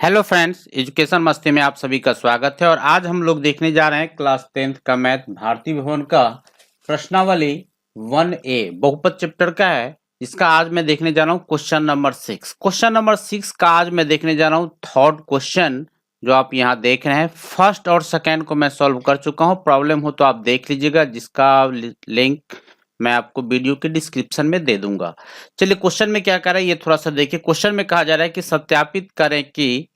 Hello friends, education मस्ती में आप सभी का स्वागत है। और आज हम लोग देखने जा रहे हैं क्लास 10th का मैथ भारती भवन का प्रश्नावली 1A बहुपद चैप्टर का है, जिसका आज मैं देखने जा रहा हूँ क्वेश्चन नंबर 6। क्वेश्चन नंबर 6 का आज मैं देखने जा रहा हूँ थर्ड क्वेश्चन, जो आप यहाँ देख रहे हैं। फर्स्ट और सेकेंड को मैं सॉल्व कर चुका हूँ, प्रॉब्लम हो तो आप देख लीजिएगा, जिसका लिंक मैं आपको वीडियो के डिस्क्रिप्शन में दे दूंगा। चलिए क्वेश्चन में क्या कह रहा है ये थोड़ा सा देखिए। क्वेश्चन में कहा जा रहा है कि सत्यापित करें कि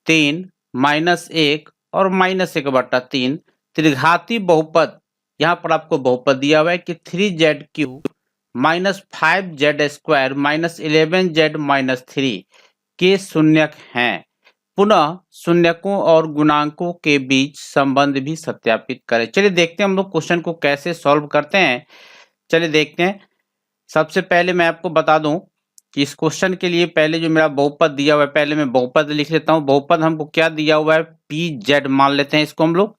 3 माइनस 1 और माइनस 1/3 त्रिघाती बहुपद, यहाँ पर आपको बहुपद दिया हुआ है कि 3z³ minus 5z² minus 11z-3 के शून्यक हैं। पुनः शून्यकों और गुणांकों के बीच संबंध भी सत्यापित करें। चलिए देखते हैं हम लोग क्वेश्चन को कैसे सॉल्व करते हैं। चलिए देखते हैं। सबसे पहले मैं आपको बता दूं कि इस क्वेश्चन के लिए पहले जो मेरा बहुपद दिया हुआ है, पहले मैं बहुपद लिख लेता हूं। बहुपद हमको क्या दिया हुआ है, pz मान लेते हैं इसको हम लोग।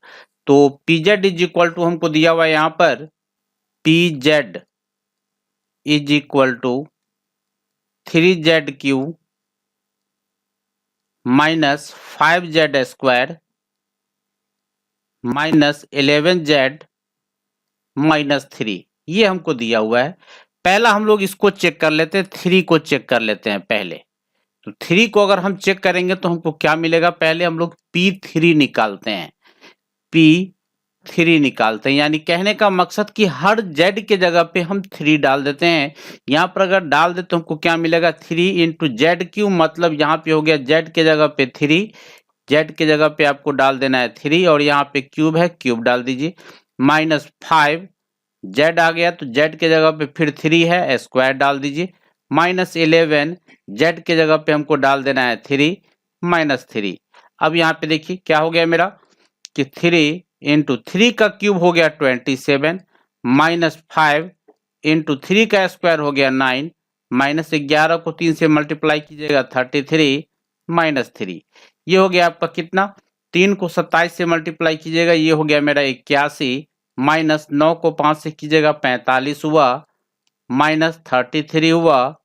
तो pz इज इक्वल टू हमको दिया हुआ है यहाँ पर pz is equal to 3z³ minus 5z² minus 11z-3, ये हमको दिया हुआ है। पहला हम लोग इसको चेक कर लेते हैं, 3 को चेक कर लेते हैं पहले। तो 3 को अगर हम चेक करेंगे तो हमको क्या मिलेगा, पहले हम लोग P3 निकालते हैं। P3 निकालते हैं, यानी कहने का मकसद कि हर Z के जगह पे हम 3 डाल देते हैं। यहाँ पर अगर डाल दे तो हमको क्या मिलेगा, 3 इंटू Z³ मतलब यहाँ पे हो गया Z के जगह पे 3, Z के जगह पे आपको डाल देना है 3 और यहाँ पे क्यूब है, क्यूब डाल दीजिए। माइनस 5 Z आ गया तो Z के जगह पे फिर 3 है, स्क्वायर डाल दीजिए। माइनस 11 Z के जगह पे हमको डाल देना है 3 माइनस 3। अब यहाँ पे देखिए क्या हो गया मेरा कि 3 इंटू 3 का क्यूब हो गया 27 माइनस 5 इंटू 3 का स्क्वायर हो गया 9 माइनस 11 को 3 से मल्टीप्लाई कीजिएगा 33 माइनस 3। ये हो गया आपका कितना, 3 को 27 से मल्टीप्लाई कीजिएगा, ये हो गया मेरा 81 माइनस 9 को 5 से कीजिएगा 45 हुआ माइनस 33 हुआ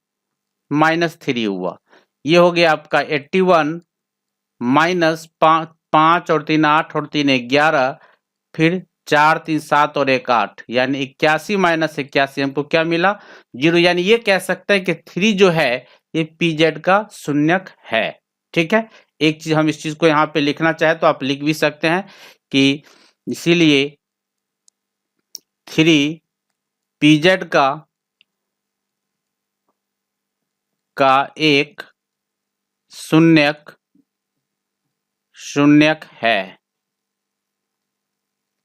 माइनस 3 हुआ। ये हो गया आपका 81 माइनस 5 और 3 8 और 3 11, फिर 4 3 7 और 1 8, यानी 81 माइनस 81 हमको क्या मिला, 0। यानी ये कह सकते हैं कि 3 जो है ये pz का शून्यक है। ठीक है, एक चीज हम इस चीज को यहाँ पे लिखना चाहे तो आप लिख भी सकते हैं कि इसीलिए 3 pz का एक शून्यक है।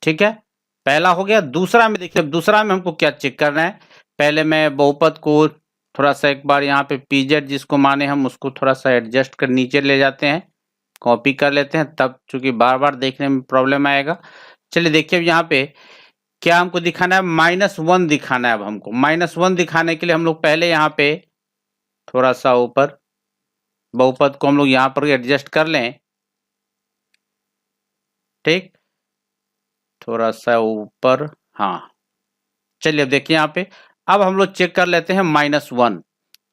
ठीक है, पहला हो गया। दूसरा में देखिए, अब दूसरा में हमको क्या चेक करना है, पहले मैं बहुपद को थोड़ा सा एक बार यहाँ पे pz जिसको माने हम उसको थोड़ा सा एडजस्ट कर नीचे ले जाते हैं, कॉपी कर लेते हैं, तब चूंकि बार बार देखने में प्रॉब्लम आएगा। चलिए देखिए अब यहाँ पे क्या हमको दिखाना है, -1 दिखाना है। अब हमको -1 दिखाने के लिए हम लोग पहले यहाँ पे थोड़ा सा ऊपर बहुपद को हम लोग यहाँ पर एडजस्ट कर लें। ठीक, थोड़ा सा ऊपर, हाँ। चलिए अब देखिए यहाँ पे, अब हम लोग चेक कर लेते हैं -1,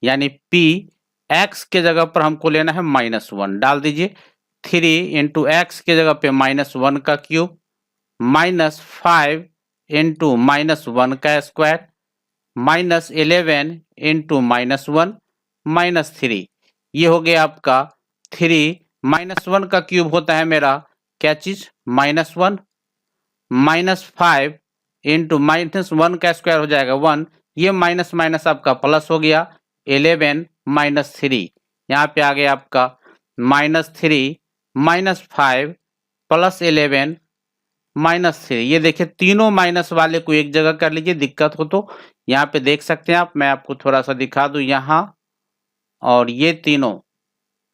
यानी p x के जगह पर हमको लेना है -1, डाल दीजिए। 3 इंटू एक्स के जगह पे -1 का क्यूब माइनस 5 इंटू -1 का स्क्वायर माइनस 11 इंटू -1 माइनस 3। ये हो गया आपका 3 -1 का क्यूब होता है मेरा क्या चीज, -1 माइनस 5 इंटू -1 का स्क्वायर हो जाएगा 1, ये माइनस माइनस आपका प्लस हो गया 11 माइनस 3। यहाँ पे आ गया आपका -3 -5 प्लस 11 -3। ये देखिए तीनों माइनस वाले को एक जगह कर लीजिए, दिक्कत हो तो यहाँ पे देख सकते हैं आप। मैं आपको थोड़ा सा दिखा दूं यहाँ, और ये तीनों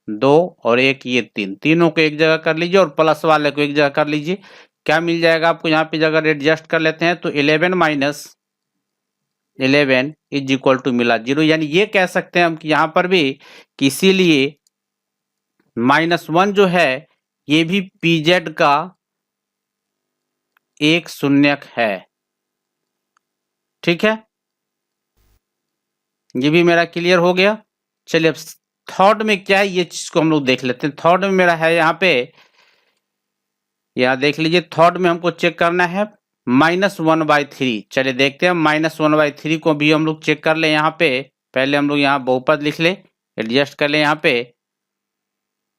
2 और 1, ये 3, तीनों को एक जगह कर लीजिए और प्लस वाले को एक जगह कर लीजिए। क्या मिल जाएगा आपको, यहाँ पे अगर एडजस्ट कर लेते हैं तो 11 माइनस 11 इज इक्वल टू मिला 0। यानी ये कह सकते हैं हम कि यहाँ पर भी कि इसीलिए -1 जो है ये भी pz का एक शून्यक है। ठीक है, ये भी मेरा क्लियर हो गया। चलिए अब थर्ड में क्या है ये चीज को हम लोग देख लेते हैं। थर्ड में मेरा है यहाँ पे, यहाँ देख लीजिए, थर्ड में हमको चेक करना है -1/3। चलिए देखते हैं, -1/3 को भी हम लोग चेक कर ले। यहाँ पे पहले हम लोग यहाँ बहुपद लिख ले, एडजस्ट कर ले यहाँ पे,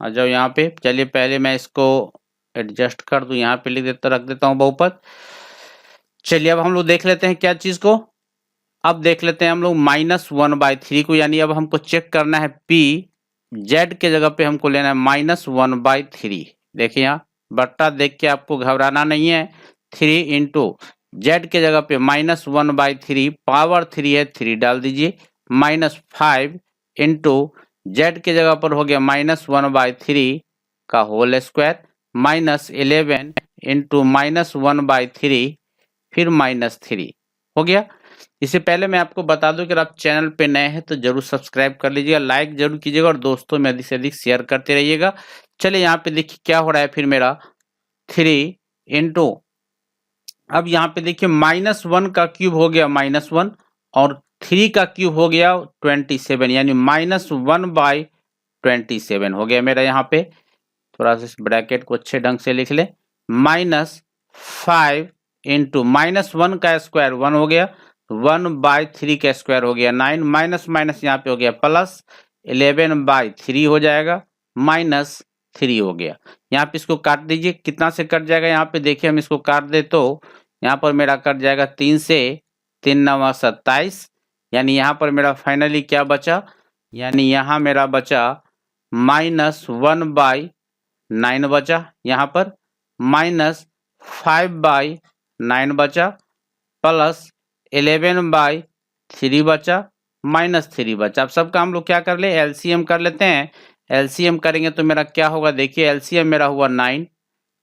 आ जाओ यहाँ पे। चलिए पहले मैं इसको एडजस्ट कर दूं, यहाँ पे लिख देता, रख देता हूँ बहुपद। चलिए अब हम लोग देख लेते हैं क्या चीज को। अब देख लेते हैं हम लोग -1/3 को, यानी अब हमको चेक करना है P, Z के जगह पे हमको लेना है -1/3। देखिए यहाँ बट्टा देख के आपको घबराना नहीं है। 3 इंटू Z के जगह पे -1/3, पावर 3 है, 3 डाल दीजिए, -5 इंटू Z के जगह पर हो गया -1/3 का होल स्क्वायर, -11 इंटू -1/3 फिर -3 हो गया। इससे पहले मैं आपको बता दूं कि आप चैनल पे नए हैं तो जरूर सब्सक्राइब कर लीजिएगा, लाइक जरूर कीजिएगा और दोस्तों में अधिक से अधिक शेयर करते रहिएगा। चलिए यहाँ पे देखिए क्या हो रहा है फिर मेरा 3 इंटू, अब यहाँ पे देखिए -1 का क्यूब हो गया -1 और 3 का क्यूब हो गया 27, यानी -1/27 हो गया मेरा। यहाँ पे थोड़ा सा इस ब्रैकेट को अच्छे ढंग से लिख ले, -5 इंटू -1 का स्क्वायर 1 हो गया, 1/3 का स्क्वायर हो गया 9, माइनस माइनस यहाँ पे हो गया प्लस, 11/3 हो जाएगा, -3 हो गया। यहाँ पे इसको काट दीजिए, कितना से कट जाएगा यहाँ पे देखिए, हम इसको काट दे तो यहाँ पर मेरा कट जाएगा 3 से, 3 9 27, यानी यहाँ पर मेरा फाइनली क्या बचा, यानी यहाँ मेरा बचा -1/9 बचा, यहाँ पर -5/9 बचा, प्लस 11/3 बचा, -3 बचा। अब सबका हम लोग क्या कर ले, एलसीएम कर लेते हैं। एलसीएम करेंगे तो मेरा क्या होगा, देखिए एलसीएम मेरा हुआ 9,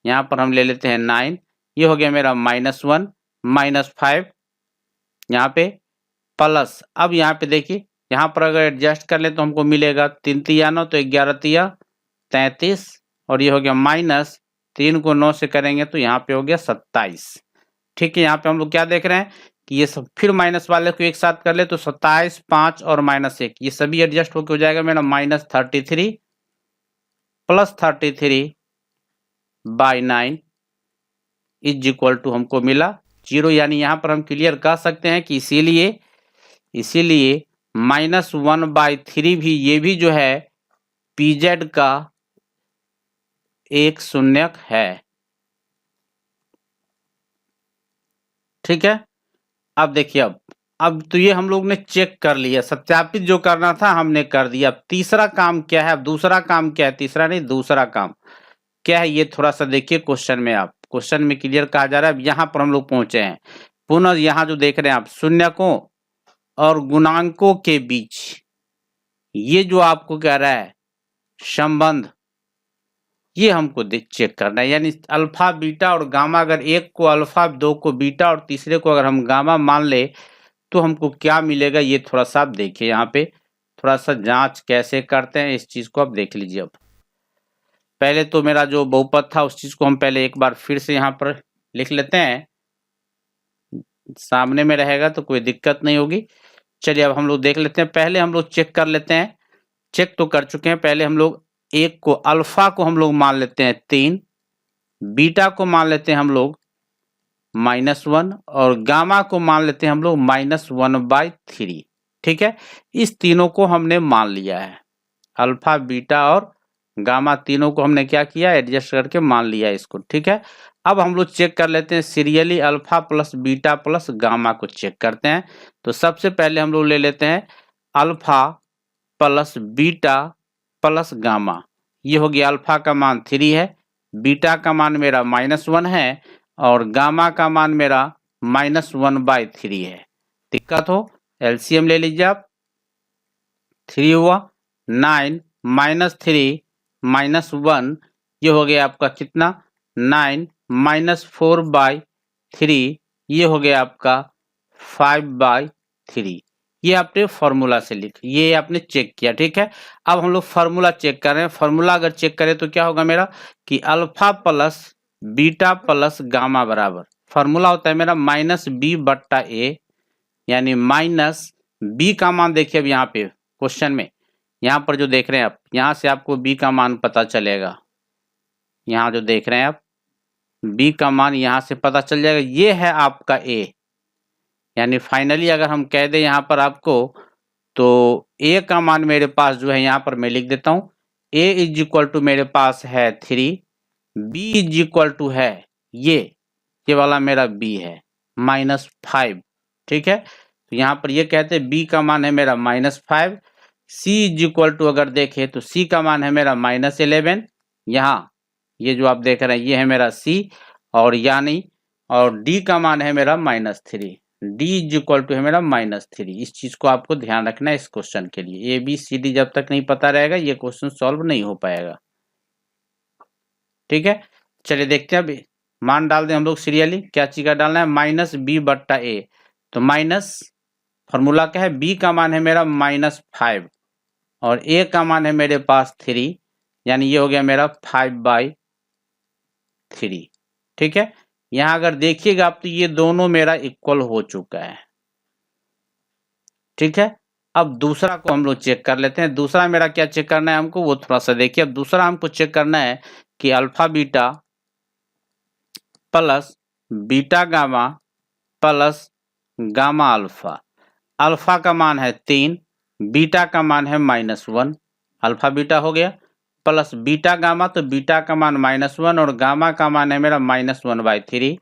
यहाँ पर हम ले लेते हैं 9, ये हो गया मेरा -1 -5 यहाँ पे प्लस, अब यहाँ पे देखिए यहाँ पर अगर एडजस्ट कर ले तो हमको मिलेगा 3 तिया 9 तो 11 तिया 33, और ये हो गया -3 को 9 से करेंगे तो यहाँ पे हो गया 27। ठीक है, यहाँ पे हम लोग क्या देख रहे हैं कि ये सब फिर माइनस वाले को एक साथ कर ले तो 27, 5 और -1 ये सभी एडजस्ट होकर हो जाएगा मेरा -33 प्लस 33/9 इज इक्वल टू हमको मिला 0, यानी यहाँ पर हम क्लियर कर सकते हैं कि इसीलिए -1/3 भी, ये भी जो है PZ का एक शून्यक है। ठीक है, अब देखिए, अब तो ये हम लोग ने चेक कर लिया, सत्यापित जो करना था हमने कर दिया। अब तीसरा काम क्या है, अब दूसरा काम क्या है, तीसरा नहीं दूसरा काम क्या है, ये थोड़ा सा देखिए क्वेश्चन में, आप क्वेश्चन में क्लियर कहा जा रहा है। अब यहाँ पर हम लोग पहुंचे हैं, पुनः यहाँ जो देख रहे हैं आप, शून्यकों और गुणांकों के बीच ये जो आपको कह रहा है संबंध, ये हमको चेक करना है, यानी अल्फा बीटा और गामा, अगर एक को अल्फा, दो को बीटा और तीसरे को अगर हम गामा मान ले तो हमको क्या मिलेगा, ये थोड़ा सा आप देखिए। यहाँ पे थोड़ा सा जांच कैसे करते हैं इस चीज को आप देख लीजिए। अब पहले तो मेरा जो बहुपद था उस चीज को हम पहले एक बार फिर से यहाँ पर लिख लेते हैं, सामने में रहेगा तो कोई दिक्कत नहीं होगी। चलिए अब हम लोग देख लेते हैं, पहले हम लोग चेक कर लेते हैं, चेक तो कर चुके हैं। पहले हम लोग एक को, अल्फा को हम लोग मान लेते हैं 3, बीटा को मान लेते हैं हम लोग -1 और गामा को मान लेते हैं हम लोग -1/3। ठीक है, इस तीनों को हमने मान लिया है, अल्फा बीटा और गामा तीनों को हमने क्या किया, एडजस्ट करके मान लिया है इसको। ठीक है, अब हम लोग चेक कर लेते हैं serially, alpha plus beta plus gamma को चेक करते हैं। तो सबसे पहले हम लोग ले लेते हैं alpha plus beta plus gamma, ये हो गया, अल्फा का मान 3 है, बीटा का मान मेरा -1 है और गामा का मान मेरा -1/3 है। दिक्कत हो एलसीएम ले लीजिए आप, 3 हुआ 9 -3 -1, ये हो गया आपका कितना 9 -4/3, ये हो गया आपका 5/3। ये आपने फॉर्मूला से ये आपने चेक किया। ठीक है, अब हम लोग फॉर्मूला चेक कर रहे हैं। फॉर्मूला अगर चेक करें तो क्या होगा मेरा कि alpha plus beta plus gamma बराबर, फॉर्मूला होता है मेरा -b/a, यानी -b का मान देखिए अब यहाँ पे क्वेश्चन में यहाँ पर जो देख रहे हैं आप, यहाँ से आपको b का मान पता चलेगा। यहाँ जो देख रहे हैं आप, b का मान यहाँ से पता चल जाएगा। ये है आपका a, यानी फाइनली अगर हम कह दें यहाँ पर आपको, तो a का मान मेरे पास जो है यहाँ पर मैं लिख देता हूँ, a इज इक्वल टू मेरे पास है 3, b इज इक्वल टू है ये वाला मेरा b है -5। ठीक है, तो यहाँ पर ये कहते हैं b का मान है मेरा -5, c इज इक्वल टू अगर देखें तो c का मान है मेरा -11। यहाँ ये जो आप देख रहे हैं ये है मेरा c, और यानी और d का मान है मेरा -3, d इज इक्वल टू है मेरा -3। इस चीज को आपको ध्यान रखना है इस क्वेश्चन के लिए। ए बी सी डी जब तक नहीं पता रहेगा ये क्वेश्चन सॉल्व नहीं हो पाएगा। ठीक है, चलिए देखते हैं। अभी मान डाल दें हम लोग सीरियली। क्या चीज का डालना है? -b/a। तो माइनस फॉर्मूला क्या है? b का मान है मेरा -5 और a का मान है मेरे पास 3, यानी ये हो गया मेरा 5/3। ठीक है, यहाँ अगर देखिएगा आप तो ये दोनों मेरा इक्वल हो चुका है। ठीक है, अब दूसरा को हम लोग चेक कर लेते हैं। दूसरा मेरा क्या चेक करना है हमको, वो थोड़ा सा देखिए। अब दूसरा हमको चेक करना है कि alpha beta plus beta gamma plus gamma alpha. Alpha का मान है 3, बीटा का मान है -1। अल्फा बीटा हो गया, प्लस बीटा गामा, तो बीटा का मान -1 और गामा का मान है मेरा -1/3,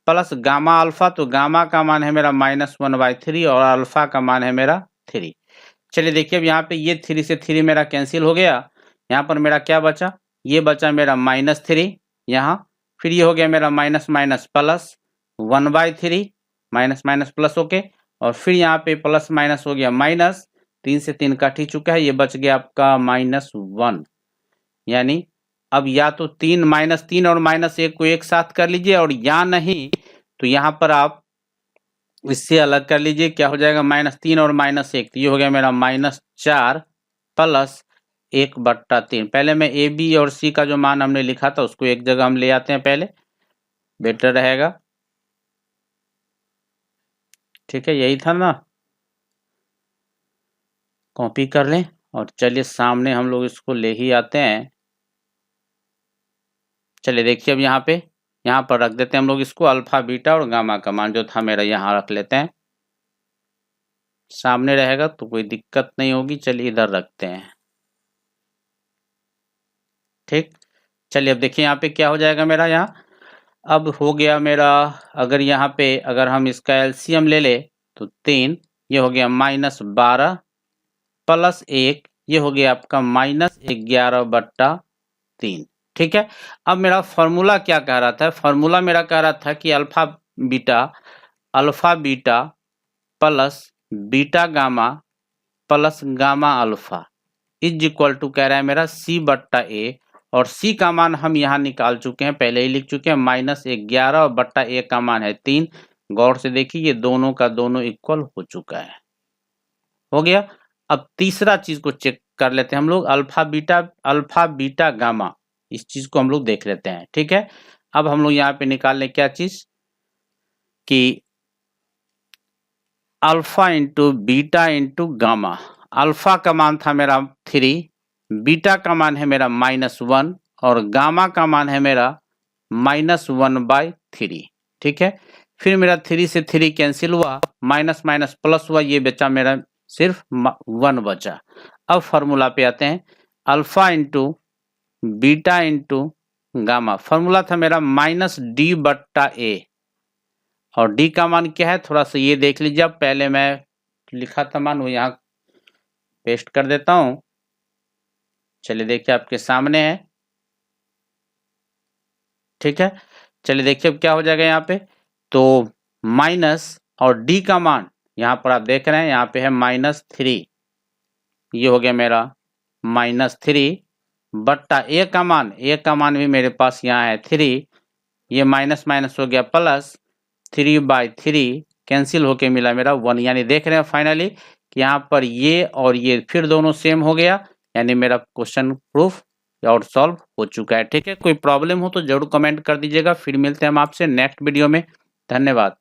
प्लस गामा अल्फा, तो गामा का मान है मेरा -1/3 और अल्फा का मान है मेरा 3। चलिए देखिए, अब यहाँ पे ये 3 से 3 मेरा कैंसिल हो गया। यहाँ पर मेरा क्या बचा? ये बचा मेरा -3 यहाँ, फिर ये हो गया मेरा minus minus plus 1/3, minus minus plus okay, और फिर यहाँ पे प्लस माइनस हो गया माइनस, 3 से 3 कट ही चुका है, ये बच गया आपका -1। यानी अब या तो -3 और -1 को एक साथ कर लीजिए, और या नहीं तो यहाँ पर आप इससे अलग कर लीजिए। क्या हो जाएगा? -3 और -1, तो ये हो गया मेरा -4 प्लस 1/3। पहले मैं ए बी और सी का जो मान हमने लिखा था उसको एक जगह हम ले आते हैं, पहले बेटर रहेगा। ठीक है, यही था ना, कॉपी कर लें और चलिए सामने हम लोग इसको ले ही आते हैं। चलिए देखिए, अब यहाँ पर रख देते हैं हम लोग इसको, अल्फा बीटा और गामा का मान जो था मेरा यहाँ रख लेते हैं। सामने रहेगा तो कोई दिक्कत नहीं होगी। चलिए इधर रखते हैं। ठीक, चलिए अब देखिए यहाँ पे क्या हो जाएगा मेरा। यहाँ अब हो गया मेरा, अगर यहाँ पे अगर हम इसका एलसीएम ले ले तो 3, ये हो गया -12 प्लस 1, ये हो गया आपका -11/3। ठीक है, अब मेरा फॉर्मूला क्या कह रहा था? फॉर्मूला मेरा कह रहा था कि alpha beta plus beta gamma plus gamma alpha is equal to कह रहा है मेरा c/a, और c का मान हम यहाँ निकाल चुके हैं, पहले ही लिख चुके हैं, -11/a का मान है 3। गौर से देखिए, ये दोनों का दोनों इक्वल हो चुका है, हो गया। अब तीसरा चीज को चेक कर लेते हैं हम लोग, अल्फा बीटा गामा, इस चीज को हम लोग देख लेते हैं। ठीक है, अब हम लोग यहाँ पे निकाल लें क्या चीज कि alpha into beta into gamma. Alpha का मान था मेरा 3, बीटा का मान है मेरा -1 और गामा का मान है मेरा -1/3। ठीक है, फिर मेरा 3 से 3 कैंसिल हुआ, माइनस माइनस प्लस हुआ, ये बचा मेरा सिर्फ 1 बचा। अब फॉर्मूला पे आते हैं, alpha into beta into gamma. Formula था मेरा -d/a, और d का मान क्या है थोड़ा सा ये देख लीजिए। अब पहले मैं लिखा था मान वो यहाँ पेस्ट कर देता हूँ। चलिए देखिए आपके सामने है। ठीक है, चलिए देखिए अब क्या हो जाएगा यहाँ पे, तो माइनस और d का मान यहाँ पर आप देख रहे हैं, यहाँ पे है -3, ये हो गया मेरा -3 बट्टा a का मान भी मेरे पास यहाँ है 3, ये माइनस माइनस हो गया प्लस 3/3, कैंसिल होके मिला मेरा 1। यानी देख रहे हैं फाइनली कि यहाँ पर ये और ये फिर दोनों सेम हो गया, यानी मेरा क्वेश्चन प्रूफ और सॉल्व हो चुका है। ठीक है, कोई प्रॉब्लम हो तो जरूर कमेंट कर दीजिएगा। फिर मिलते हैं हम आपसे नेक्स्ट वीडियो में। धन्यवाद।